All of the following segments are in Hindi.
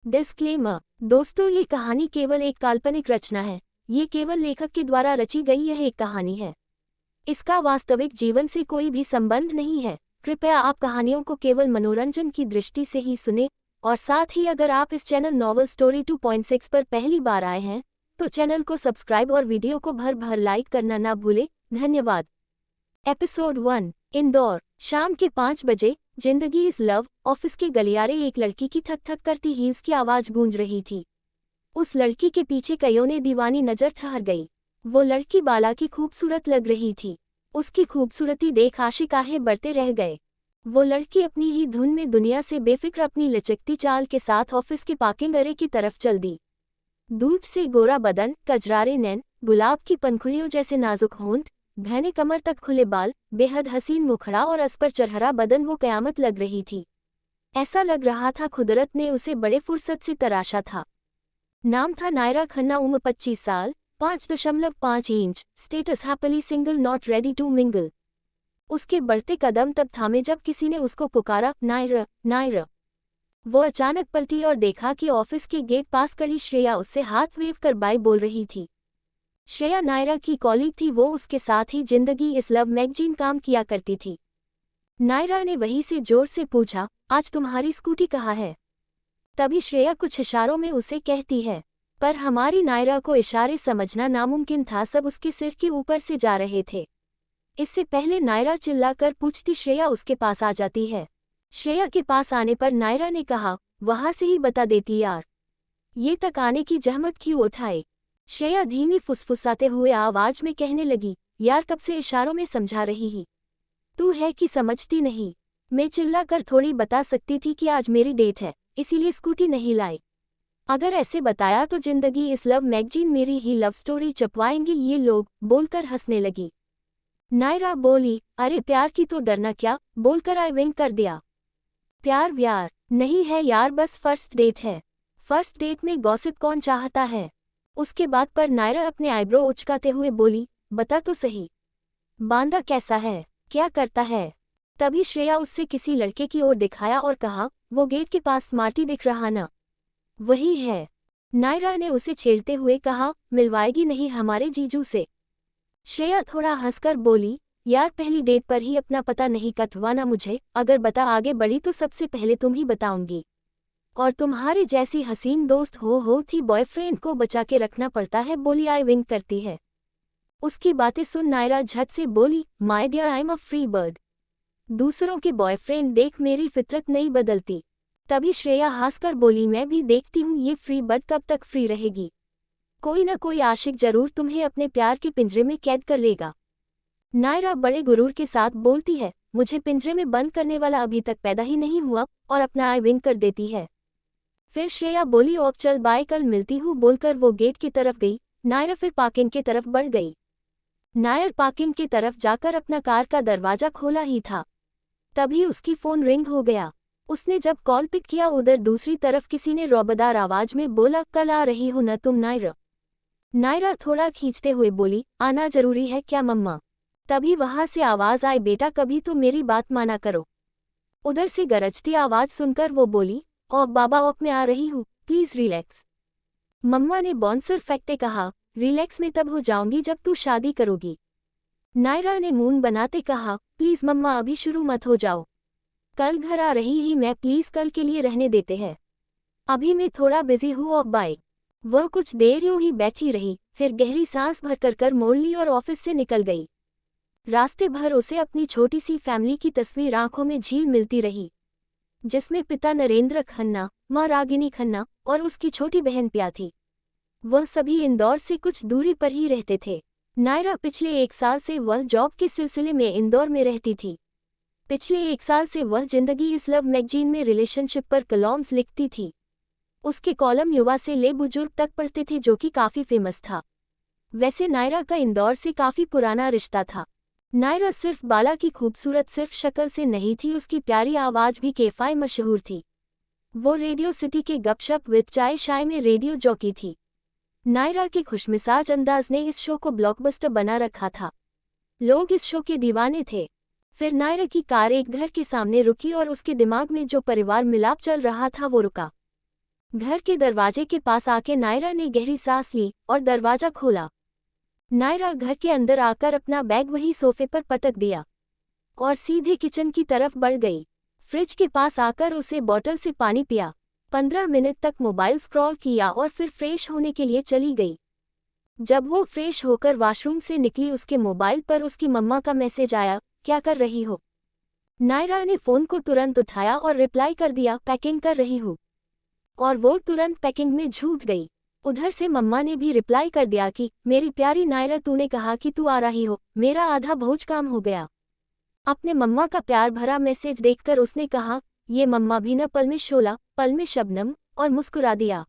डिस्क्लेमर। दोस्तों, ये कहानी केवल एक काल्पनिक रचना है। ये केवल लेखक के द्वारा रची गई यह एक कहानी है। इसका वास्तविक जीवन से कोई भी संबंध नहीं है। कृपया आप कहानियों को केवल मनोरंजन की दृष्टि से ही सुने, और साथ ही अगर आप इस चैनल नॉवल स्टोरी 2.6 पर पहली बार आए हैं तो चैनल को सब्सक्राइब और वीडियो को भर भर लाइक करना ना भूलें। धन्यवाद। एपिसोड 1। इंदौर। शाम के 5 बजे। जिंदगी इज लव ऑफिस के गलियारे एक लड़की की थक थक करती हील्स की आवाज गूंज रही थी। उस लड़की के पीछे कईयों ने दीवानी नजर ठहर गई। वो लड़की बाला की खूबसूरत लग रही थी। उसकी खूबसूरती देख आशिक आहे बढ़ते रह गए। वो लड़की अपनी ही धुन में दुनिया से बेफिक्र अपनी लचकती चाल के साथ ऑफिस के पार्किंग एरिया की तरफ चल दी। दूध से गोरा बदन, कजरारे नैन, गुलाब की पंखुड़ियों जैसे नाजुक होंठ, घने कमर तक खुले बाल, बेहद हसीन मुखड़ा और अस पर चरहरा बदन, वो कयामत लग रही थी। ऐसा लग रहा था कुदरत ने उसे बड़े फुर्सत से तराशा था। नाम था नायरा खन्ना, उम्र 25 साल, 5.5 inch, status happily single not ready to mingle. उसके बढ़ते कदम तब थामे जब किसी ने उसको पुकारा, नायरा, नायरा। वो अचानक पलटी और देखा कि ऑफिस के गेट पास खड़ी श्रेया उससे हाथ वेव कर बाय बोल रही थी। श्रेया नायरा की कॉलीग थी। वो उसके साथ ही जिंदगी इस लव मैगजीन काम किया करती थी। नायरा ने वहीं से जोर से पूछा, आज तुम्हारी स्कूटी कहाँ है? तभी श्रेया कुछ इशारों में उसे कहती है, पर हमारी नायरा को इशारे समझना नामुमकिन था, सब उसके सिर के ऊपर से जा रहे थे। इससे पहले नायरा चिल्लाकर पूछती, श्रेया उसके पास आ जाती है। श्रेया के पास आने पर नायरा ने कहा, वहां से ही बता देती यार, ये तक आने की जहमत क्यों उठाए? श्रेया धीमी फुसफुसाते हुए आवाज में कहने लगी, यार कब से इशारों में समझा रही ही तू है कि समझती नहीं? मैं चिल्लाकर थोड़ी बता सकती थी कि आज मेरी डेट है, इसीलिए स्कूटी नहीं लाई। अगर ऐसे बताया तो जिंदगी इस लव मैगजीन मेरी ही लव स्टोरी छपवाएंगे ये लोग, बोलकर हंसने लगी। नायरा बोली, अरे प्यार की तो डरना क्या, बोलकर आई विंक कर दिया। प्यार व्यार नहीं है यार, बस फर्स्ट डेट है। फर्स्ट डेट में गॉसिप कौन चाहता है? उसके बाद पर नायरा अपने आईब्रो उचकाते हुए बोली, बता तो सही, बांदा कैसा है, क्या करता है? तभी श्रेया उससे किसी लड़के की ओर दिखाया और कहा, वो गेट के पास स्मार्टी दिख रहा ना, वही है। नायरा ने उसे छेड़ते हुए कहा, मिलवाएगी नहीं हमारे जीजू से? श्रेया थोड़ा हंसकर बोली, यार पहली डेट पर ही अपना पता नहीं कटवाना मुझे, अगर बता आगे बढ़ी तो सबसे पहले तुम ही बताऊंगी। और तुम्हारे जैसी हसीन दोस्त हो थी, बॉयफ्रेंड को बचा के रखना पड़ता है, बोली आई विंक करती है। उसकी बातें सुन नायरा झट से बोली, my dear I am a free bird, दूसरों के बॉयफ्रेंड देख मेरी फितरत नहीं बदलती। तभी श्रेया हंसकर बोली, मैं भी देखती हूँ ये फ्री बर्ड कब तक फ्री रहेगी, कोई न कोई आशिक जरूर तुम्हें अपने प्यार के पिंजरे में कैद कर लेगा। नायरा बड़े गुरूर के साथ बोलती है, मुझे पिंजरे में बंद करने वाला अभी तक पैदा ही नहीं हुआ, और अपना आई विंक कर देती है। फिर श्रेया बोली, और चल बाय, कल मिलती हूँ, बोलकर वो गेट की तरफ गई। नायरा फिर पार्किंग की तरफ बढ़ गई। नायर पार्किंग की तरफ जाकर अपना कार का दरवाजा खोला ही था, तभी उसकी फोन रिंग हो गया। उसने जब कॉल पिक किया, उधर दूसरी तरफ किसी ने रौबदार आवाज में बोला, कल आ रही हो न तुम नायरा? नायरा थोड़ा खींचते हुए बोली, आना जरूरी है क्या मम्मा? तभी वहां से आवाज आई, बेटा कभी तो मेरी बात माना करो। उधर से गरजती आवाज सुनकर वो बोली, और बाबा औक में आ रही हूँ, प्लीज रिलैक्स। मम्मा ने बाउंसर फेंकते कहा, रिलैक्स में तब हो जाऊंगी जब तू शादी करोगी। नायरा ने मून बनाते कहा, प्लीज मम्मा अभी शुरू मत हो जाओ, कल घर आ रही ही मैं, प्लीज कल के लिए रहने देते हैं, अभी मैं थोड़ा बिजी हूँ, और बाय। वह कुछ देर यूं ही बैठी रही, फिर गहरी सांस भर कर मोड़ ली और ऑफिस से निकल गई। रास्ते भर उसे अपनी छोटी सी फैमिली की तस्वीर आंखों में झील मिलती रही, जिसमें पिता नरेंद्र खन्ना, मां रागिनी खन्ना और उसकी छोटी बहन प्या थी। वह सभी इंदौर से कुछ दूरी पर ही रहते थे। नायरा पिछले 1 साल से वह जॉब के सिलसिले में इंदौर में रहती थी। पिछले 1 साल से वह जिंदगी इस लव मैगजीन में रिलेशनशिप पर कॉलम्स लिखती थी। उसके कॉलम युवा से ले बुजुर्ग तक पढ़ते थे, जो कि काफी फेमस था। वैसे नायरा का इंदौर से काफी पुराना रिश्ता था। नायरा सिर्फ बाला की खूबसूरत सिर्फ शक्ल से नहीं थी, उसकी प्यारी आवाज भी कैफाई मशहूर थी। वो रेडियो सिटी के गपशप विद चाय शाय में रेडियो जॉकी थी। नायरा के खुशमिजाज अंदाज ने इस शो को ब्लॉकबस्टर बना रखा था। लोग इस शो के दीवाने थे। फिर नायरा की कार एक घर के सामने रुकी और उसके दिमाग में जो परिवार मिलाप चल रहा था वो रुका। घर के दरवाजे के पास आके नायरा ने गहरी सांस ली और दरवाजा खोला। नायरा घर के अंदर आकर अपना बैग वही सोफे पर पटक दिया और सीधे किचन की तरफ बढ़ गई। फ्रिज के पास आकर उसे बॉटल से पानी पिया। 15 मिनट तक मोबाइल स्क्रॉल किया और फिर फ्रेश होने के लिए चली गई। जब वो फ्रेश होकर वॉशरूम से निकली, उसके मोबाइल पर उसकी मम्मा का मैसेज आया, क्या कर रही हो? नायरा ने फ़ोन को तुरंत उठाया और रिप्लाई कर दिया, पैकिंग कर रही हूँ। और वो तुरंत पैकिंग में झूठ गई। उधर से मम्मा ने भी रिप्लाई कर दिया कि मेरी प्यारी नायरा, तूने कहा कि तू आ रही हो, मेरा आधा भोज काम हो गया। अपने मम्मा का प्यार भरा मैसेज देखकर उसने कहा, ये मम्मा भी न, पल में शोला, पल में शबनम, और मुस्कुरा दिया।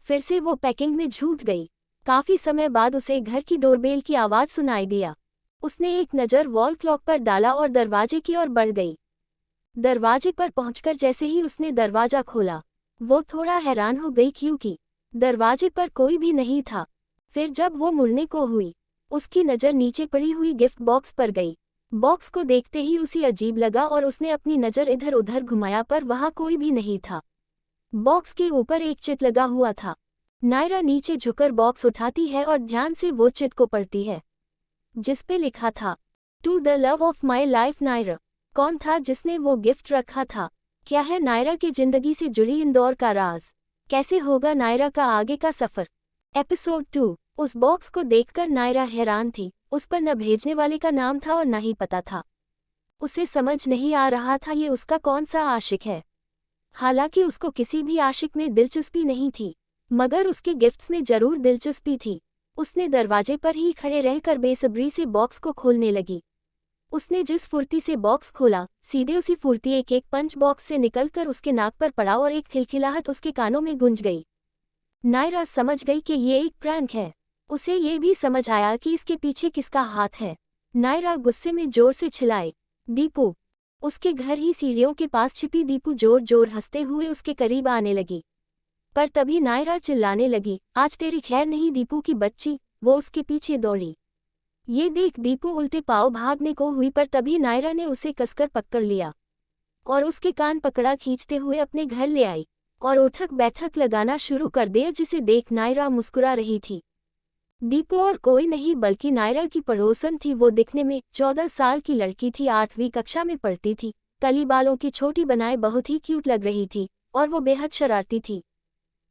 फिर से वो पैकिंग में झूठ गई। काफ़ी समय बाद उसे घर की डोरबेल की आवाज़ सुनाई दिया। उसने एक नज़र वॉल क्लॉक पर डाला और दरवाजे की ओर बढ़ गई। दरवाजे पर पहुंचकर जैसे ही उसने दरवाज़ा खोला, वो थोड़ा हैरान हो गई क्योंकि दरवाजे पर कोई भी नहीं था। फिर जब वो मुड़ने को हुई, उसकी नज़र नीचे पड़ी हुई गिफ्ट बॉक्स पर गई। बॉक्स को देखते ही उसे अजीब लगा और उसने अपनी नज़र इधर उधर घुमाया, पर वहाँ कोई भी नहीं था। बॉक्स के ऊपर एक चिट लगा हुआ था। नायरा नीचे झुकर बॉक्स उठाती है और ध्यान से वो चिट को पढ़ती है, जिस पे लिखा था, to the love of my life Naira. कौन था जिसने वो गिफ्ट रखा था? क्या है नायरा की जिंदगी से जुड़ी इंदौर का राज? कैसे होगा नायरा का आगे का सफर? एपिसोड 2। उस बॉक्स को देखकर नायरा हैरान थी। उस पर न भेजने वाले का नाम था और न ही पता था। उसे समझ नहीं आ रहा था ये उसका कौन सा आशिक है। हालांकि उसको किसी भी आशिक में दिलचस्पी नहीं थी, मगर उसके गिफ्ट्स में जरूर दिलचस्पी थी। उसने दरवाजे पर ही खड़े रहकर बेसब्री से बॉक्स को खोलने लगी। उसने जिस फुर्ती से बॉक्स खोला, सीधे उसी फुर्ती एक एक पंच बॉक्स से निकलकर उसके नाक पर पड़ा और एक खिलखिलाहट उसके कानों में गूंज गई। नायरा समझ गई कि ये एक प्रैंक है। उसे ये भी समझ आया कि इसके पीछे किसका हाथ है। नायरा गुस्से में जोर से चिल्लाई, दीपू! उसके घर ही सीढ़ियों के पास छिपी दीपू जोर जोर हंसते हुए उसके करीब आने लगी। पर तभी नायरा चिल्लाने लगी, आज तेरी खैर नहीं दीपू की बच्ची। वो उसके पीछे दौड़ी। ये देख दीपू उल्टे पांव भागने को हुई, पर तभी नायरा ने उसे कसकर पकड़ लिया और उसके कान पकड़ा खींचते हुए अपने घर ले आई और उठक बैठक लगाना शुरू कर दिया, जिसे देख नायरा मुस्कुरा रही थी। दीपू और कोई नहीं बल्कि नायरा की पड़ोसन थी। वो दिखने में 14 साल की लड़की थी, 8वीं कक्षा में पढ़ती थी। कली बालों की छोटी बनाए बहुत ही क्यूट लग रही थी और वो बेहद शरारती थी।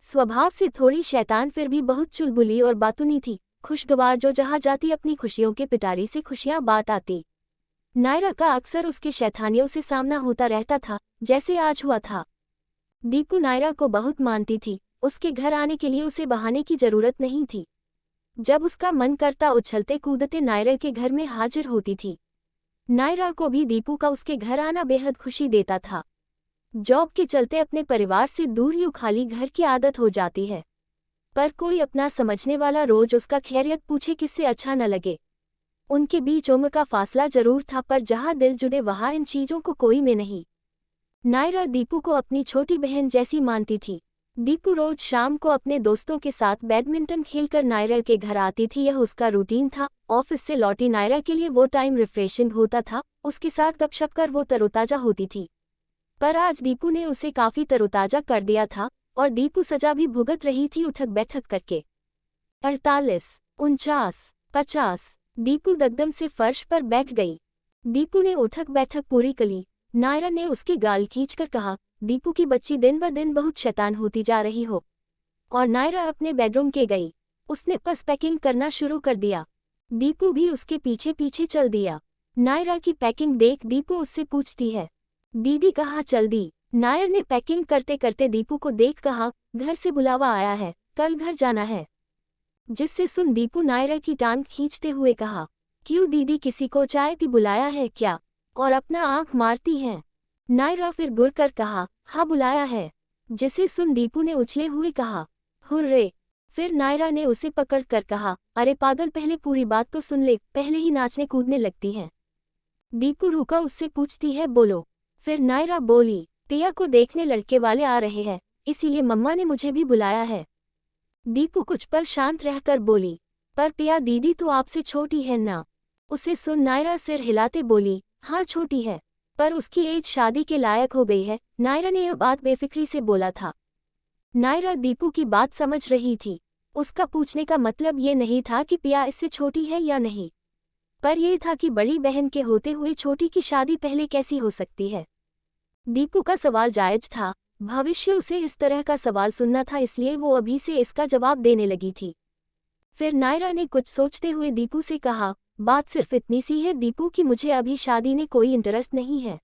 स्वभाव से थोड़ी शैतान, फिर भी बहुत चुलबुली और बातूनी थी। खुशगवार जो जहाँ जाती अपनी खुशियों के पिटारी से खुशियाँ बांट आती। नायरा का अक्सर उसके शैतानियों से सामना होता रहता था, जैसे आज हुआ था। दीपू नायरा को बहुत मानती थी। उसके घर आने के लिए उसे बहाने की जरूरत नहीं थी। जब उसका मन करता उछलते कूदते नायरा के घर में हाजिर होती थी। नायरा को भी दीपू का उसके घर आना बेहद खुशी देता था। जॉब के चलते अपने परिवार से दूर यूं खाली घर की आदत हो जाती है, पर कोई अपना समझने वाला रोज उसका खैरियत पूछे किससे अच्छा न लगे। उनके बीच उम्र का फासला जरूर था, पर जहां दिल जुड़े वहां इन चीजों को कोई में नहीं। नायरा दीपू को अपनी छोटी बहन जैसी मानती थी। दीपू रोज शाम को अपने दोस्तों के साथ बैडमिंटन खेलकर नायरा के घर आती थी। यह उसका रूटीन था। ऑफिस से लौटी नायरा के लिए वो टाइम रिफ्रेशिंग होता था। उसके साथ गपशप कर वो तरोताजा होती थी। पर आज दीपू ने उसे काफी तरोताजा कर दिया था और दीपू सजा भी भुगत रही थी उठक बैठक करके। 48, 49, 50। दीपू दगदम से फर्श पर बैठ गई। दीपू ने उठक बैठक पूरी करी। नायरा ने उसकी गाल खींचकर कहा, दीपू की बच्ची दिन ब दिन बहुत शैतान होती जा रही हो। और नायरा अपने बेडरूम के गई। उसने बस पैकिंग करना शुरू कर दिया। दीपू भी उसके पीछे पीछे चल दिया। नायरा की पैकिंग देख दीपू उससे पूछती है, दीदी कहाँ चल दी? नायर ने पैकिंग करते करते दीपू को देख कहा, घर से बुलावा आया है, कल घर जाना है। जिससे सुन दीपू नायरा की टांग खींचते हुए कहा, क्यों दीदी, किसी को चाय पी बुलाया है क्या? और अपना आंख मारती हैं। नायरा फिर गुर कर कहा, हाँ बुलाया है। जिसे सुन दीपू ने उछले हुए कहा, हुर्रे। फिर नायरा ने उसे पकड़ कर कहा, अरे पागल, पहले पूरी बात तो सुन ले, पहले ही नाचने कूदने लगती है। दीपू रुका उससे पूछती है, बोलो। फिर नायरा बोली, पिया को देखने लड़के वाले आ रहे हैं, इसीलिए मम्मा ने मुझे भी बुलाया है। दीपू कुछ पल शांत रहकर बोली, पर पिया दीदी तो आपसे छोटी है ना? उसे सुन नायरा सिर हिलाते बोली, हाँ छोटी है, पर उसकी एज शादी के लायक हो गई है। नायरा ने यह बात बेफिक्री से बोला था। नायरा दीपू की बात समझ रही थी। उसका पूछने का मतलब ये नहीं था कि पिया इससे छोटी है या नहीं, पर यह था कि बड़ी बहन के होते हुए छोटी की शादी पहले कैसी हो सकती है। दीपू का सवाल जायज था, भविष्य उसे इस तरह का सवाल सुनना था, इसलिए वो अभी से इसका जवाब देने लगी थी। फिर नायरा ने कुछ सोचते हुए दीपू से कहा, बात सिर्फ इतनी सी है दीपू कि मुझे अभी शादी में कोई इंटरेस्ट नहीं है,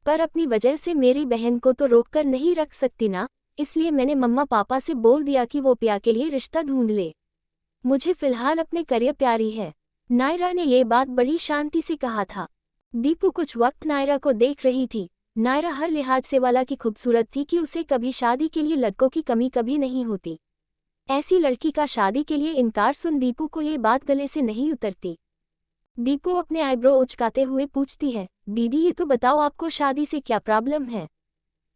पर अपनी वजह से मेरी बहन को तो रोक कर नहीं रख सकती ना, इसलिए मैंने मम्मा पापा से बोल दिया कि वो पिया के लिए रिश्ता ढूंढ ले। मुझे फिलहाल अपने करियर प्यारी है। नायरा ने ये बात बड़ी शांति से कहा था। दीपू कुछ वक्त नायरा को देख रही थी। नायरा हर लिहाज से वाला की खूबसूरत थी कि उसे कभी शादी के लिए लड़कों की कमी कभी नहीं होती। ऐसी लड़की का शादी के लिए इनकार सुन दीपू को ये बात गले से नहीं उतरती। दीपू अपने आईब्रो उचकाते हुए पूछती है, दीदी ये तो बताओ आपको शादी से क्या प्रॉब्लम है?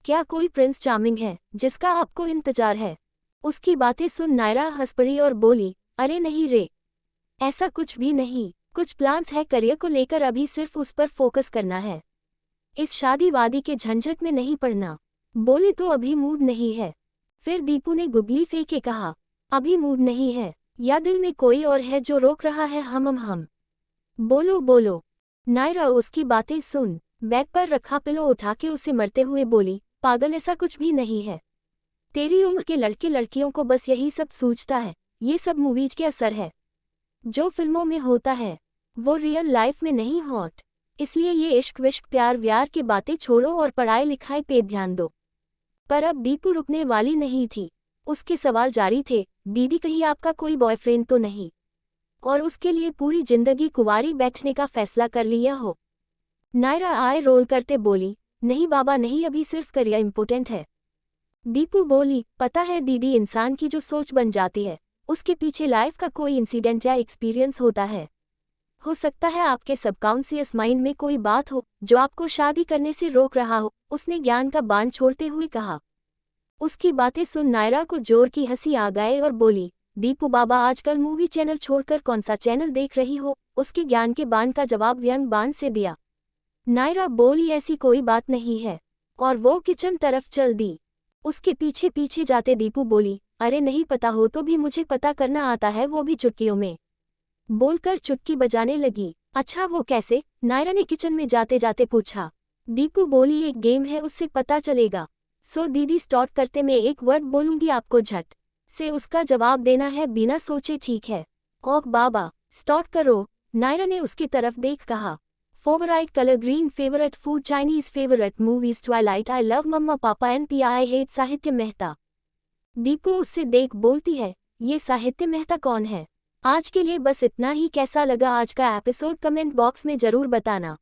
क्या कोई प्रिंस चार्मिंग है जिसका आपको इंतजार है? उसकी बातें सुन नायरा हंस पड़ी और बोली, अरे नहीं रे, ऐसा कुछ भी नहीं, कुछ प्लान्स है करियर को लेकर, अभी सिर्फ उस पर फोकस करना है, इस शादी वादी के झंझट में नहीं पड़ना। बोली तो अभी मूड नहीं है। फिर दीपू ने गुगली फेंके कहा, अभी मूड नहीं है या दिल में कोई और है जो रोक रहा है? हम बोलो बोलो। नायरा उसकी बातें सुन बेड पर रखा पिलो उठा के उसे मरते हुए बोली, पागल ऐसा कुछ भी नहीं है। तेरी उम्र के लड़के लड़कियों को बस यही सब सूझता है, ये सब मूवीज के असर है। जो फिल्मों में होता है वो रियल लाइफ में नहीं हॉट, इसलिए ये इश्क विश्क प्यार व्यार की बातें छोड़ो और पढ़ाई लिखाई पे ध्यान दो। पर अब दीपू रुकने वाली नहीं थी। उसके सवाल जारी थे, दीदी कहीं आपका कोई बॉयफ्रेंड तो नहीं, और उसके लिए पूरी जिंदगी कुंवारी बैठने का फैसला कर लिया हो? नायरा आए रोल करते बोली, नहीं बाबा नहीं, अभी सिर्फ करियर इम्पोर्टेंट है। दीपू बोली, पता है दीदी, इंसान की जो सोच बन जाती है उसके पीछे लाइफ का कोई इंसिडेंट या एक्सपीरियंस होता है। हो सकता है आपके सबकॉन्शियस माइंड में कोई बात हो जो आपको शादी करने से रोक रहा हो। उसने ज्ञान का बाण छोड़ते हुए कहा। उसकी बातें सुन नायरा को जोर की हंसी आ गए और बोली, दीपू बाबा आजकल मूवी चैनल छोड़कर कौन सा चैनल देख रही हो? उसके ज्ञान के बाण का जवाब व्यंग बाण से दिया। नायरा बोली, ऐसी कोई बात नहीं है, और वो किचन तरफ चल दी। उसके पीछे पीछे जाते दीपू बोली, अरे नहीं पता हो तो भी मुझे पता करना आता है, वो भी चुटकियों में। बोलकर चुटकी बजाने लगी। अच्छा वो कैसे? नायरा ने किचन में जाते जाते पूछा। दीपू बोली, एक गेम है उससे पता चलेगा। सो दीदी स्टार्ट करते, मैं एक वर्ड बोलूंगी, आपको झट से उसका जवाब देना है बिना सोचे, ठीक है? ओह बाबा स्टार्ट करो। नायरा ने उसकी तरफ देख कहा। Favourite colour green, favourite food Chinese, favourite movies Twilight, I love mama papa and P I hate साहित्य मेहता। दीपू उससे देख बोलती है, ये साहित्य मेहता कौन है? आज के लिए बस इतना ही। कैसा लगा आज का एपिसोड कमेंट बॉक्स में जरूर बताना,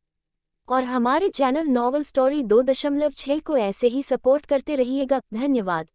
और हमारे चैनल नॉवल स्टोरी 2.6 को ऐसे ही सपोर्ट करते रहिएगा। धन्यवाद।